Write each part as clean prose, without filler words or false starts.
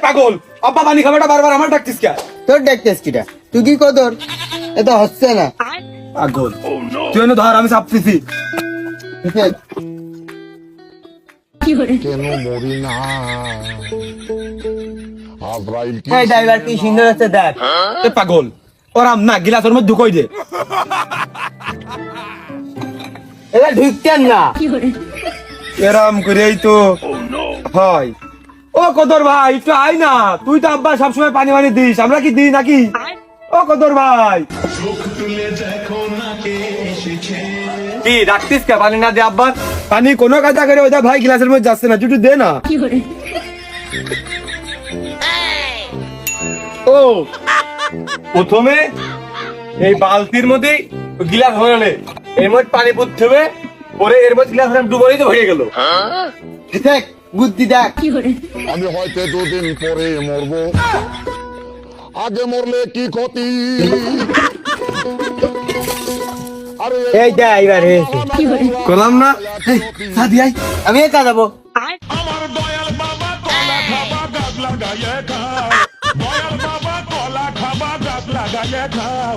পাগল, আব্বা পানি খাবাটা বারবার আমার ডাকতিস কে? তোর দেখতেছ কিটা? তুই কি কদর? এটা হচ্ছে না। পাগল তুই এনে ধর, আমি চাপতেছি। কেন মরি না আজরাইল কি এই ড্রাইভার কি সুন্দর হচ্ছে দেখ। এ পাগল, ওরাম না গিলাসের মধ্যে ঢুকই দে। এবার ঢুকতেন না। এরাম করেই তো হয়। ও কদর ভাই একটু আয় না, তুই তো আব্বা সবসময় পানি পানি দিস, আমরা কি দিই নাকি? ও কদর ভাই কি ডাকতিস কে? পানি না দে আব্বা? পানি কোনো কাজা করে ওটা ভাই গ্লাসের মধ্যে যাচ্ছে না, একটু দে না। ও প্রথমে এই বালতির মধ্যে গিলাস ভরে এর মধ্যে পানি পুঁততে হবে, পরে এর মধ্যে গিলাস ডুবলেই তো হয়ে গেল। দেখ বুদ্ধি দেখ। আমি হয়তো দুদিন পরে মরবো, আগে মরলে কি ক্ষতি? আরে এই ড্রাইভার হয়েছে। করলাম না, এই, সাদি আই। আমি একা যাবো। আমার দয়াল বাবা কলা খাবা গাছ লাগাইয়ে খাও, দয়াল বাবা কলা খাবা গাছ লাগাইয়ে খাও,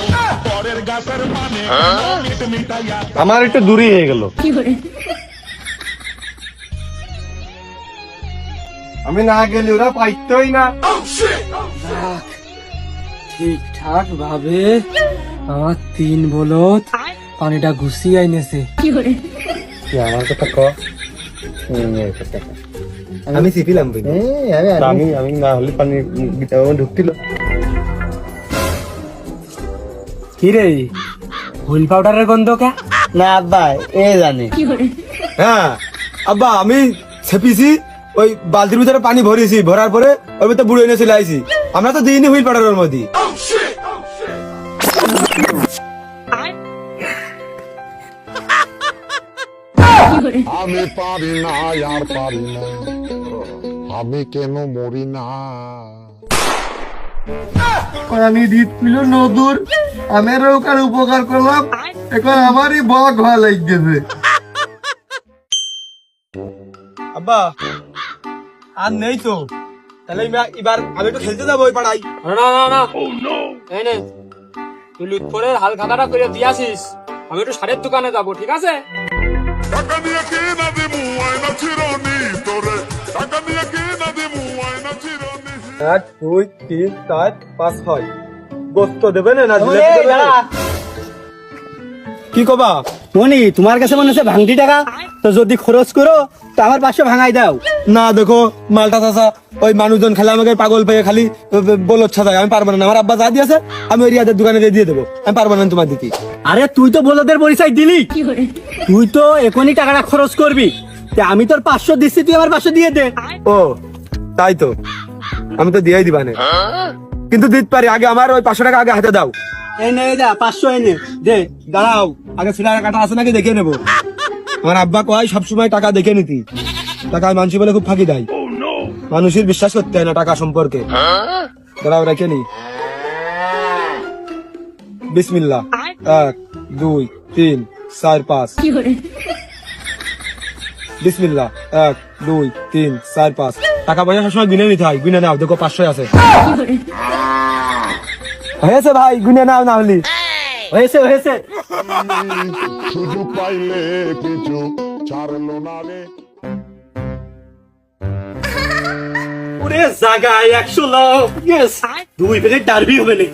পরের গাছের মানে মিট মিটাইয়া আমার একটু দূরই হয়ে গেল। আমি না গেলে ওরা পাইতই না। ঠিকঠাক ভাবে আমার 3 বলদ পানিটা ঘুষিয়ে আইনেছে। আমার কথা ক। আমি শিখিলাম আমি আমি না হলে পানি ঢুকছিল। কি রে, হুইল পাউডারের গন্ধ কে? না আব্বা এ জানে। হ্যাঁ আব্বা, আমি ছেপিছি, ওই বালতির ভিতরে পানি ভরেছি, ভরার পরে ওর ভিতরে বুড়ো এনে চলে আইছি। আমরা তো দিইনি হুইল পাউডারের মধ্যে। আমি পারি না আর পারি না, আমি কেন মরি না? আমি দিত পিল নদূর, আমেরও কার উপকার করলাম, এখন আমারই বক হওয়া লাগতেছে। আব্বা আর নেই তো, তাহলে এবার আমি একটু খেলতে যাবো ওই পাড়ায়। না না না, এই নে তুই লুৎফরের হাল খাতাটা করে দিয়াছিস, আমি একটু সারের দোকানে যাবো, ঠিক আছে? টাকা দিয়ে কিনা দিমু আয়না চিরনি তোরে, টাকা দিয়ে কিনা দিমু আয়না চিরনি। 1 2 3 4 5 6 গোস্ত দেবে না? কি কবা? মনি তোমার কাছে মনে হচ্ছে ভাঙটি টাকা, তো যদি খরচ করো তো আমার 500 ভাঙাই দাও। না দেখো মালটা চাষা, ওই মানুষজন খালি আমাকে পাগল পেয়ে খালি বলচ্ছা যায়, আমি পারবো না। আমার আব্বা যা দিয়েছে আমি ওই রিয়াদের দোকানে দিয়ে দেবো, আমি পারবো না তোমার দিকে। আরে তুই তো বলদের পরিচয় দিলি, তুই তো এখনই টাকাটা খরচ করবি, তা আমি তোর 500 দিচ্ছি, তুই আমার 500 দিয়ে দে। ও তাই তো, আমি তো দিয়েই দিবানে, কিন্তু দিতে পারি, আগে আমার ওই 500 টাকা আগে হাতে দাও। এই নে দা 500 এনে দে দাঁড়াও, আগে সিলার কাটা আছে নাকি দেখে নেবো। আমার আব্বা কয় সবসময় টাকা দেখে নিতি, টাকা মানুষ বলে খুব ফাঁকি দেয়, মানুষের বিশ্বাস করতে হয় না টাকা সম্পর্কে। দাঁড়াও রেখে নি। বিসমিল্লাহ 1 2 3 4 5। বিসমিল্লাহ 1 2 3 4 5। টাকা পয়সা সবসময় গুনে নিতে হয়, গুনে নাও, দেখো 500 আছে। হয়েছে ভাই, গুনে নাও না হলি। হয়েছে হয়েছে। সুযোগ পাইলে কিছু ছাড়লো না রে। ওরে জায়গায় 100 লোক, ইয়েস 2 প্লেট ডারবি হবে না।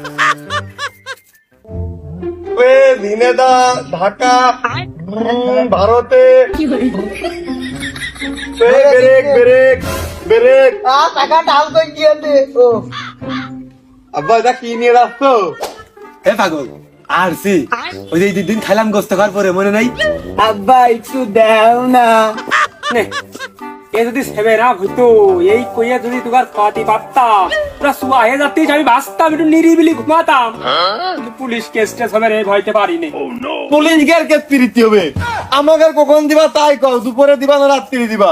ভিনেদা ঢাকা ভারতে ব্রেক ব্রেক ব্রেক। টাকা ডাল কই দিয়েছে। ও আব্বা এটা কি নিয়ে আসছো? এ পাগল আর সি ওই যে 2 দিন খাইলাম গোস্ত খাওয়ার পরে, মনে নাই? আব্বা একটু দাও না। নে এ যদি সেভেন আপ হইতো, এই কইয়া যদি তোমার পাতি পারতাম, পুরা সুয়া হয়ে যাচ্ছিস, আমি বাঁচতাম, একটু নিরিবিলি ঘুমাতাম। কিন্তু পুলিশ কেসটা সবের এই ভয়তে পারিনি। পুলিশ গের কে প্রীতি হবে? আমাকে কখন দিবা তাই কও, দুপুরে দিবা না রাত্রি দিবা?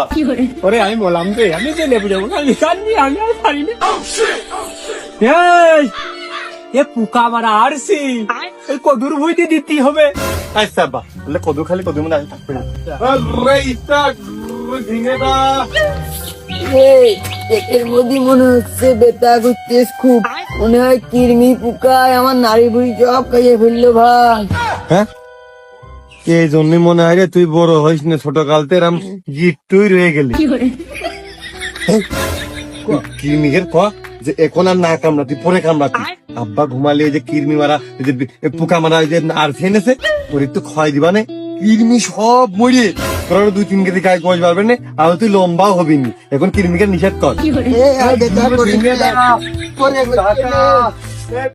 ওরে আমি বললাম রে, আমি জেলে বুঝাবো না, আমি জানি, আমি আর পারিনি। এই এ পোকা মারা আরছি, এই কদুর ভইতে দিতে হবে। আচ্ছা আব্বা, বলে কদু খালি কদু মনে থাকবে না। আরে ইস্তা ভিনেদা পেটের মধ্যে মনে হচ্ছে বেতা করতে খুব, মনে হয় কৃমি পোকায় আমার নারী বুড়ি সব খাইয়ে ফেললো ভাই। হ্যাঁ, এই জন্য মনে হয় রে তুই বড় হইস না, ছোট কালতে এরম গিট্টুই রয়ে গেলি। কিরমিকের ক যে এখন আর না কামড়া, তুই পরে কামড়াতি। আব্বা ঘুমালে ওই যে কিরমি মারা, ওই যে পোকা মারা, ওই যে আর এনেছে ওর একটু ক্ষয় দিবা নে, কিরমি সব মরে তোর 2-3 কেজি গায়ে গোছ পারবে না, আর তুই লম্বাও হবি নি। এখন কিরমিকের নিষেধ কর। আর বেতা করিস না। পরে